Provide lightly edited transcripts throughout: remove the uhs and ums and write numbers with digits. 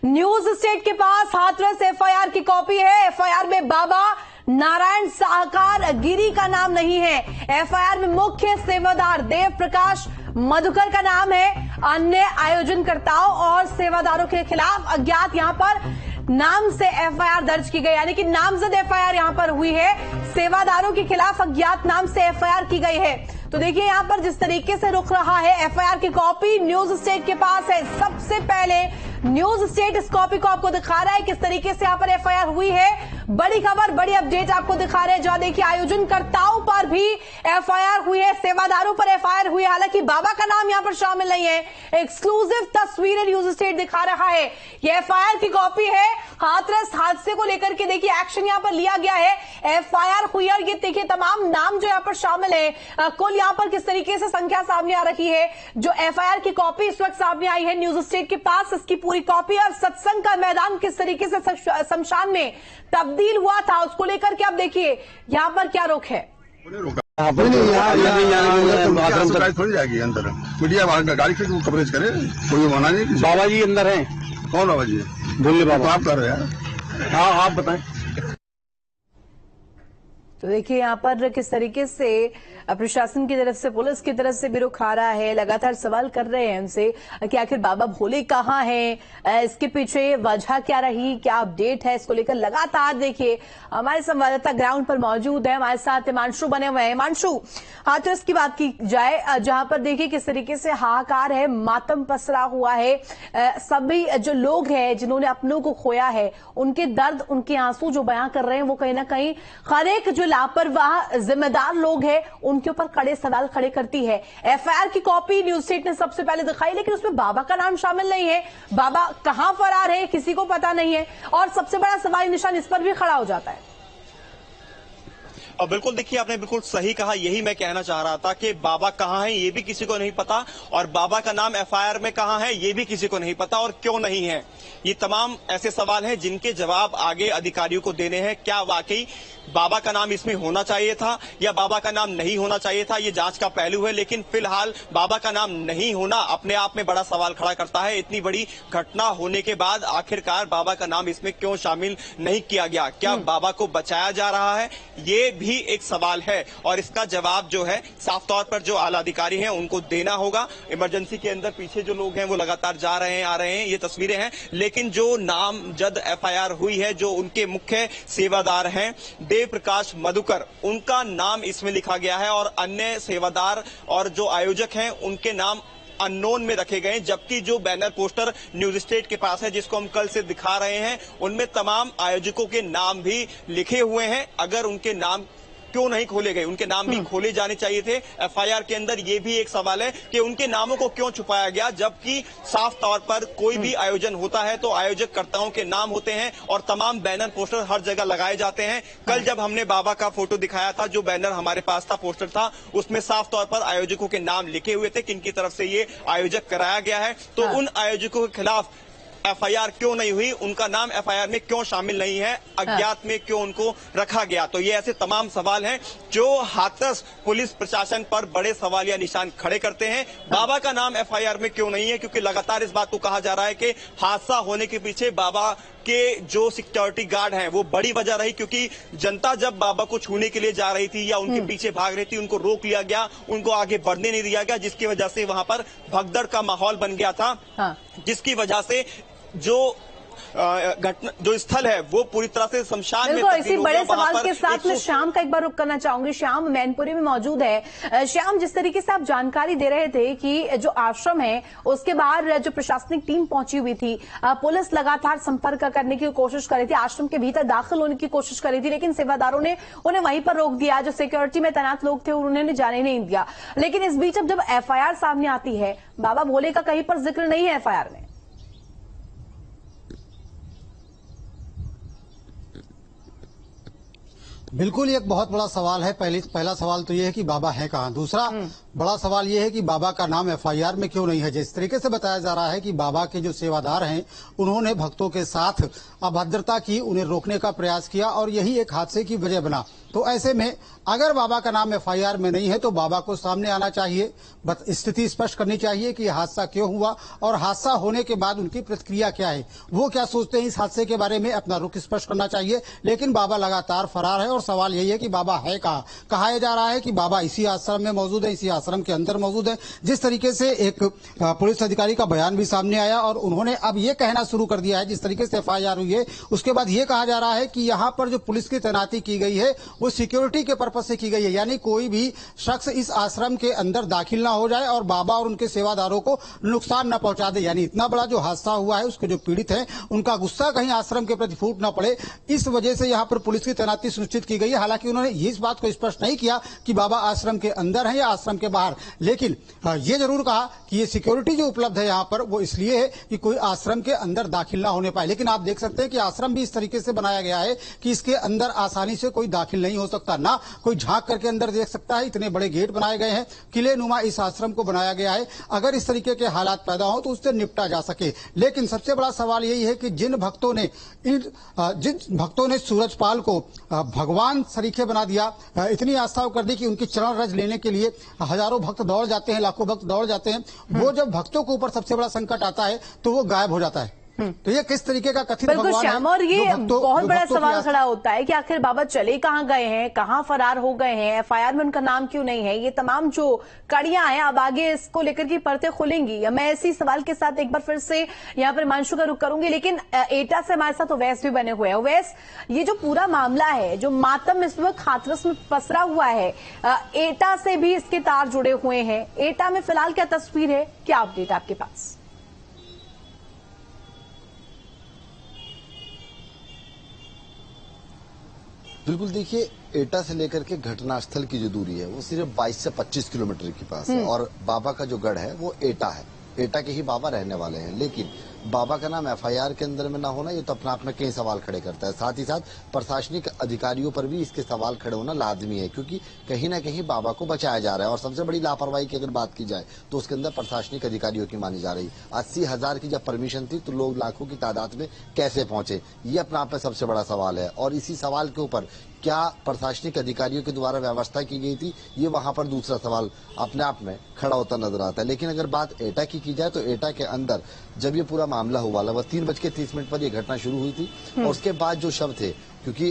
News state के पास Hathras FIR की copy है। एफआईआर में बाबा नारायण साहकार गिरी का नाम नहीं है। एफआईआर में मुख्य सेवादार देव प्रकाश मधुकर का नाम है। अन्य आयोजनकर्ताओं और सेवादारों के खिलाफ अज्ञात यहां पर नाम से एफआईआर दर्ज की गई, यानी कि नामजद एफआईआर यहां पर हुई है। सेवादारों के खिलाफ अज्ञात नाम से एफआईआर की गई है। तो देखिए यहां पर जिस तरीके से रुख रहा है, एफआईआर की कॉपी न्यूज स्टेट के पास है। सबसे पहले न्यूज स्टेट इस कॉपी को आपको दिखा रहा है किस तरीके से यहां पर एफआईआर हुई है। बड़ी खबर, बड़ी अपडेट आपको दिखा रहे हैं। जहां देखिए आयोजनकर्ताओं पर भी एफआईआर हुई है, सेवादारों पर एफआईआर हुई है। हालांकि बाबा का नाम यहां पर शामिल नहीं है। एक्सक्लूसिव तस्वीरें न्यूज स्टेट दिखा रहा है। यह एफआईआर की कॉपी है। हाथरस हादसे को लेकर के देखिए एक्शन यहां पर लिया गया है। एफआईआर हुई और ये देखिए तमाम नाम जो यहां पर शामिल है। कुल यहां पर किस तरीके से संख्या सामने आ रही है। जो एफआईआर की कॉपी इस वक्त सामने आई है न्यूज स्टेट के पास, इसकी पूरी कॉपी और सत्संग का मैदान किस तरीके से शमशान में तब्दील हुआ था, उसको लेकर के आप देखिए यहां पर क्या रुख है। थोड़ी जाएगी अंदर, मीडिया गाड़ी से कवरेज करे, कोई मना नहीं। बाबा जी अंदर हैं। कौन बाबा जी? भोले बाबा। आप कर रहे हैं? हाँ आप बताएं। तो देखिए यहां पर किस तरीके से प्रशासन की तरफ से, पुलिस की तरफ से भी रुख आ रहा है। लगातार सवाल कर रहे हैं उनसे कि आखिर बाबा भोले कहाँ हैं, इसके पीछे वजह क्या रही, क्या अपडेट है, इसको लेकर लगातार देखिए हमारे संवाददाता ग्राउंड पर मौजूद है। हमारे साथ हिमांशु बने हुए हैं। हिमांशु, हाथरस की बात की जाए जहां पर देखिए किस तरीके से हाहाकार है, मातम पसरा हुआ है। सभी जो लोग हैं जिन्होंने अपनों को खोया है, उनके दर्द, उनके आंसू जो बयां कर रहे हैं, वो कहीं ना कहीं हर एक जो लापरवाह जिम्मेदार लोग हैं उनके ऊपर कड़े सवाल खड़े करती है। एफआईआर की कॉपी न्यूज स्टेट ने सबसे पहले दिखाई, लेकिन उसमें बाबा का नाम शामिल नहीं है। बाबा कहां फरार है किसी को पता नहीं है, और सबसे बड़ा सवाल निशान इस पर भी खड़ा हो जाता है। और बिल्कुल देखिए आपने बिल्कुल सही कहा, यही मैं कहना चाह रहा था कि बाबा कहाँ है ये भी किसी को नहीं पता, और बाबा का नाम एफआईआर में कहाँ है ये भी किसी को नहीं पता, और क्यों नहीं है। ये तमाम ऐसे सवाल हैं जिनके जवाब आगे अधिकारियों को देने हैं। क्या वाकई बाबा का नाम इसमें होना चाहिए था या बाबा का नाम नहीं होना चाहिए था, ये जांच का पहलू है। लेकिन फिलहाल बाबा का नाम नहीं होना अपने आप में बड़ा सवाल खड़ा करता है। इतनी बड़ी घटना होने के बाद आखिरकार बाबा का नाम इसमें क्यों शामिल नहीं किया गया? क्या बाबा को बचाया जा रहा है? ये भी एक सवाल है, और इसका जवाब जो है साफ तौर पर जो आला अधिकारी हैं उनको देना होगा। इमरजेंसी के अंदर पीछे जो लोग हैं वो लगातार जा रहे हैं, आ रहे हैं, ये तस्वीरें हैं। लेकिन जो नामजद एफआईआर हुई है, जो उनके मुख्य सेवादार हैं देव प्रकाश मधुकर, उनका नाम इसमें लिखा गया है, और अन्य सेवादार और जो आयोजक हैं उनके नाम अननोन में रखे गए। जबकि जो बैनर पोस्टर न्यूज स्टेट के पास है, जिसको हम कल से दिखा रहे हैं, उनमें तमाम आयोजकों के नाम भी लिखे हुए हैं। अगर उनके नाम क्यों नहीं खोले गए, उनके नाम भी खोले जाने चाहिए थे एफआईआर के अंदर। ये भी एक सवाल है कि उनके नामों को क्यों छुपाया गया, जबकि साफ तौर पर कोई भी आयोजन होता है तो आयोजककर्ताओं के नाम होते हैं और तमाम बैनर पोस्टर हर जगह लगाए जाते हैं। कल जब हमने बाबा का फोटो दिखाया था, जो बैनर हमारे पास था, पोस्टर था, उसमें साफ तौर पर आयोजकों के नाम लिखे हुए थे, किनकी तरफ से ये आयोजक कराया गया है। तो उन आयोजकों के खिलाफ एफआईआर क्यों नहीं हुई, उनका नाम एफआईआर में क्यों शामिल नहीं है, अज्ञात में क्यों उनको रखा गया? तो ये ऐसे तमाम सवाल हैं जो हाथरस पुलिस प्रशासन पर बड़े सवाल या निशान खड़े करते हैं। बाबा का नाम एफआईआर में क्यों नहीं है, क्योंकि लगातार इस बात को कहा जा रहा है कि हादसा होने के पीछे बाबा के जो सिक्योरिटी गार्ड हैं वो बड़ी वजह रही, क्योंकि जनता जब बाबा को छूने के लिए जा रही थी या उनके पीछे भाग रही थी, उनको रोक लिया गया, उनको आगे बढ़ने नहीं दिया गया, जिसकी वजह से वहां पर भगदड़ का माहौल बन गया था। जिसकी वजह से जो घटना, जो स्थल है वो पूरी तरह से शमशान में इसी बड़े सवाल के साथ में श्याम का एक बार रुक करना चाहूंगी। श्याम मैनपुरी में मौजूद है। श्याम, जिस तरीके से आप जानकारी दे रहे थे कि जो आश्रम है उसके बाहर जो प्रशासनिक टीम पहुंची हुई थी, पुलिस लगातार संपर्क करने की कोशिश कर रही थी, आश्रम के भीतर दाखिल होने की कोशिश कर रही थी, लेकिन सेवादारों ने उन्हें वहीं पर रोक दिया। जो सिक्योरिटी में तैनात लोग थे उन्होंने जाने नहीं दिया। लेकिन इस बीच अब जब एफआईआर सामने आती है, बाबा भोले का कहीं पर जिक्र नहीं है एफआईआर में। बिल्कुल, एक बहुत बड़ा सवाल है। पहला सवाल तो यह है कि बाबा है कहाँ। दूसरा, बड़ा सवाल यह है कि बाबा का नाम एफआईआर में क्यों नहीं है। जिस तरीके से बताया जा रहा है कि बाबा के जो सेवादार हैं उन्होंने भक्तों के साथ अभद्रता की, उन्हें रोकने का प्रयास किया और यही एक हादसे की वजह बना। तो ऐसे में अगर बाबा का नाम एफआईआर में नहीं है तो बाबा को सामने आना चाहिए, स्थिति स्पष्ट करनी चाहिए कि यह हादसा क्यों हुआ और हादसा होने के बाद उनकी प्रतिक्रिया क्या है, वो क्या सोचते हैं इस हादसे के बारे में, अपना रुख स्पष्ट करना चाहिए। लेकिन बाबा लगातार फरार है और सवाल यही है कि बाबा है कहाँ। कहा जा रहा है कि बाबा इसी आश्रम में मौजूद है, इसी आश्रम के अंदर मौजूद है। जिस तरीके से एक पुलिस अधिकारी का बयान भी सामने आया और उन्होंने अब ये कहना शुरू कर दिया है, जिस तरीके से एफआईआर हुई है उसके बाद ये कहा जा रहा है कि यहाँ पर जो पुलिस की तैनाती की गई है वो सिक्योरिटी के पर्पज से की गई है, यानी कोई भी शख्स इस आश्रम के अंदर दाखिल ना हो जाए और बाबा और उनके सेवादारों को नुकसान न पहुंचा दे। यानी इतना बड़ा जो हादसा हुआ है उसके जो पीड़ित हैं उनका गुस्सा कहीं आश्रम के प्रति फूट न पड़े, इस वजह से यहाँ पर पुलिस की तैनाती सुनिश्चित की गई है। हालांकि उन्होंने इस बात को स्पष्ट नहीं किया कि बाबा आश्रम के अंदर है या आश्रम के बाहर, लेकिन ये जरूर कहा कि ये सिक्योरिटी जो उपलब्ध है यहाँ पर वो इसलिए है कि कोई आश्रम के अंदर दाखिल ना होने पाए। लेकिन आप देख सकते हैं कि आश्रम भी इस तरीके से बनाया गया है कि इसके अंदर आसानी से कोई दाखिल नहीं हो सकता, ना कोई झांक करके अंदर देख सकता है। इतने बड़े गेट बनाए गए हैं, किले नुमा इस आश्रम को बनाया गया है, अगर इस तरीके के हालात पैदा हो तो उससे निपटा जा सके। लेकिन सबसे बड़ा सवाल यही है कि जिन भक्तों ने सूरजपाल को भगवान सरीखे बना दिया, इतनी आस्था कर दी कि उनकी चरण रज लेने के लिए हजारों भक्त दौड़ जाते हैं, लाखों भक्त दौड़ जाते हैं, वो जब भक्तों के ऊपर सबसे बड़ा संकट आता है तो वो गायब हो जाता है। तो ये किस तरीके का कथित भगवान है? और ये बहुत बड़ा सवाल खड़ा होता है कि आखिर बाबा चले कहाँ गए हैं, कहाँ फरार हो गए हैं, एफआईआर में उनका नाम क्यों नहीं है। ये तमाम जो कड़ियां हैं अब आगे इसको लेकर की परतें खुलेंगी। मैं इसी सवाल के साथ एक बार फिर से यहाँ पर हिमांशु का रुख करूंगी, लेकिन एटा से हमारे साथ ओवैस भी बने हुए हैं। ओवैस, ये जो पूरा मामला है, जो मातम इस वक्त हाथरस में पसरा हुआ है, एटा से भी इसके तार जुड़े हुए हैं। एटा में फिलहाल क्या तस्वीर है, क्या अपडेट आपके पास? बिल्कुल, देखिए एटा से लेकर के घटनास्थल की जो दूरी है वो सिर्फ 22 से 25 किलोमीटर के पास है और बाबा का जो गढ़ है वो एटा है। एटा के ही बाबा रहने वाले हैं, लेकिन बाबा का नाम एफआईआर के अंदर में ना होना ये तो अपने आप में कई सवाल खड़े करता है। साथ ही साथ प्रशासनिक अधिकारियों पर भी इसके सवाल खड़े होना लाजमी है, क्योंकि कहीं ना कहीं बाबा को बचाया जा रहा है। और सबसे बड़ी लापरवाही की अगर बात की जाए तो उसके अंदर प्रशासनिक अधिकारियों की मानी जा रही। 80,000 की जब परमिशन थी तो लोग लाखों की तादाद में कैसे पहुंचे, ये अपने आप में सबसे बड़ा सवाल है। और इसी सवाल के ऊपर क्या प्रशासनिक अधिकारियों के द्वारा व्यवस्था की गई थी, ये वहां पर दूसरा सवाल अपने आप में खड़ा होता नजर आता है। लेकिन अगर बात एटा की जाए तो एटा के अंदर जब ये पूरा मामला हुआ, लगभग 3:30 पर यह घटना शुरू हुई थी और उसके बाद जो शव थे, क्योंकि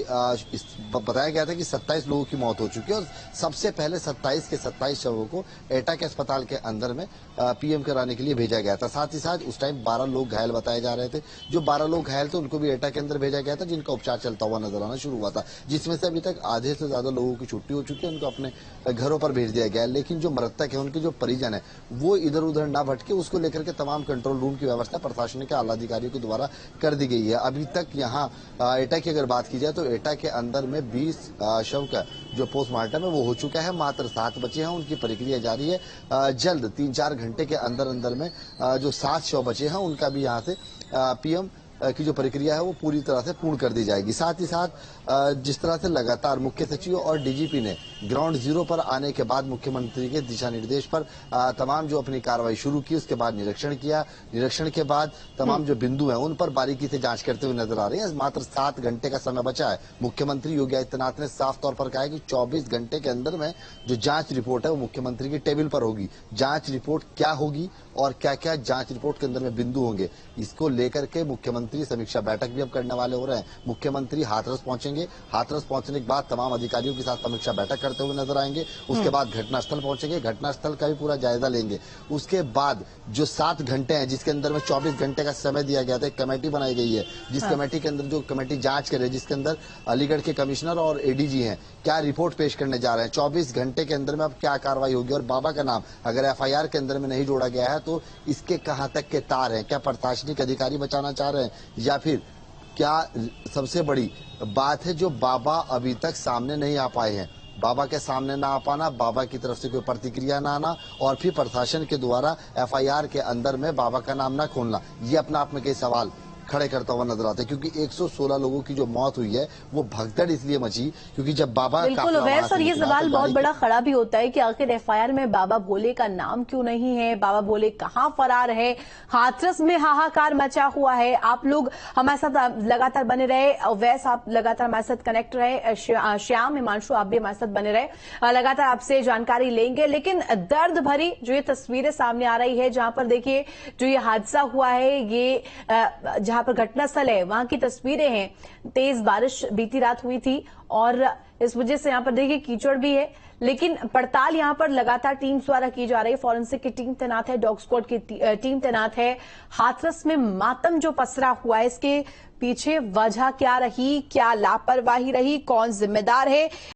बताया गया था कि 27 लोगों की मौत हो चुकी है और सबसे पहले 27 के 27 शवों को एटा के अस्पताल के अंदर में पीएम कराने के लिए भेजा गया था। साथ ही साथ उस टाइम 12 लोग घायल बताए जा रहे थे। जो 12 लोग घायल थे उनको भी एटा के अंदर भेजा गया था, जिनका उपचार चलता हुआ नजर आना शुरू हुआ था, जिसमें से अभी तक आधे से ज्यादा लोगों की छुट्टी हो चुकी है, उनको अपने घरों पर भेज दिया गया है। लेकिन जो मृतक है, उनके जो परिजन है, वो इधर उधर ना भटके, उसको लेकर के तमाम कंट्रोल रूम की व्यवस्था प्रशासन के आला अधिकारियों के द्वारा कर दी गई है। अभी तक यहाँ एटा की अगर बात की जाए तो एटा के अंदर में 20 शव का जो पोस्टमार्टम है वो हो चुका है, मात्र 7 बचे हैं, उनकी प्रक्रिया जारी है। जल्द 3-4 घंटे के अंदर अंदर में जो 7 शव बचे हैं उनका भी यहाँ से पीएम की जो प्रक्रिया है वो पूरी तरह से पूर्ण कर दी जाएगी। साथ ही साथ जिस तरह से लगातार मुख्य सचिव और डीजीपी ने ग्राउंड जीरो पर आने के बाद मुख्यमंत्री के दिशा निर्देश पर तमाम जो अपनी कार्रवाई शुरू की, उसके बाद निरीक्षण किया, निरीक्षण के बाद तमाम जो बिंदु हैं उन पर बारीकी से जांच करते हुए नजर आ रहे हैं। मात्र 7 घंटे का समय बचा है। मुख्यमंत्री योगी आदित्यनाथ ने साफ तौर पर कहा है कि 24 घंटे के अंदर में जो जांच रिपोर्ट है वो मुख्यमंत्री की टेबल पर होगी। जांच रिपोर्ट क्या होगी और क्या क्या जांच रिपोर्ट के अंदर में बिंदु होंगे, इसको लेकर के मुख्यमंत्री समीक्षा बैठक भी अब करने वाले हो रहे हैं। मुख्यमंत्री हाथरस पहुंचेंगे, हाथरस पहुंचने के बाद तमाम अधिकारियों के साथ समीक्षा बैठक करते हुए नजर आएंगे। उसके बाद घटनास्थल पहुंचेंगे, घटनास्थल का भी पूरा जायजा लेंगे। उसके बाद जो 7 घंटे हैं जिसके अंदर में 24 घंटे का समय दिया गया था, एक कमेटी बनाई गई है जिस कमेटी के अंदर जो कमेटी जांच करे, जिसके अंदर अलीगढ़ के कमिश्नर और एडीजी हैं, क्या रिपोर्ट पेश करने जा रहे हैं। 24 घंटे के अंदर में अब क्या कार्रवाई होगी और बाबा का नाम अगर एफआईआर के अंदर में नहीं जोड़ा गया है तो इसके कहां तक के तार हैं। क्या प्रशासनिक अधिकारी बचाना चाह रहे हैं या फिर क्या सबसे बड़ी बात है जो बाबा अभी तक सामने नहीं आ पाए हैं, बाबा के सामने ना आ पाना, बाबा की तरफ से कोई प्रतिक्रिया ना आना और फिर प्रशासन के द्वारा एफआईआर के अंदर में बाबा का नाम ना खोलना, ये अपने आप में कई सवाल खड़े करता हुआ नजर आता है, क्योंकि 116 लोगों की जो मौत हुई है वो भगदड़ इसलिए मची क्योंकि जब बाबा बिल्कुल अवैस, और ये सवाल बहुत बड़ा खड़ा भी होता है कि आखिर एफआईआर में बाबा भोले का नाम क्यों नहीं है, बाबा भोले कहां फरार है। हाथरस में हाहाकार मचा हुआ है। आप लोग हमारे साथ लगातार बने रहे, अवैस आप लगातार हमारे साथ कनेक्ट रहे, श्याम, हिमांशु आप भी हमारे साथ बने रहे, लगातार आपसे जानकारी लेंगे। लेकिन दर्द भरी जो ये तस्वीरें सामने आ रही है, जहां पर देखिए जो ये हादसा हुआ है, ये जहां पर घटनास्थल है वहां की तस्वीरें हैं। तेज बारिश बीती रात हुई थी और इस वजह से यहां पर देखिए कीचड़ भी है, लेकिन पड़ताल यहां पर लगातार टीम द्वारा की जा रही है। फॉरेंसिक की टीम तैनात है, डॉग स्क्वाड की टीम तैनात है। हाथरस में मातम जो पसरा हुआ है, इसके पीछे वजह क्या रही, क्या लापरवाही रही, कौन जिम्मेदार है,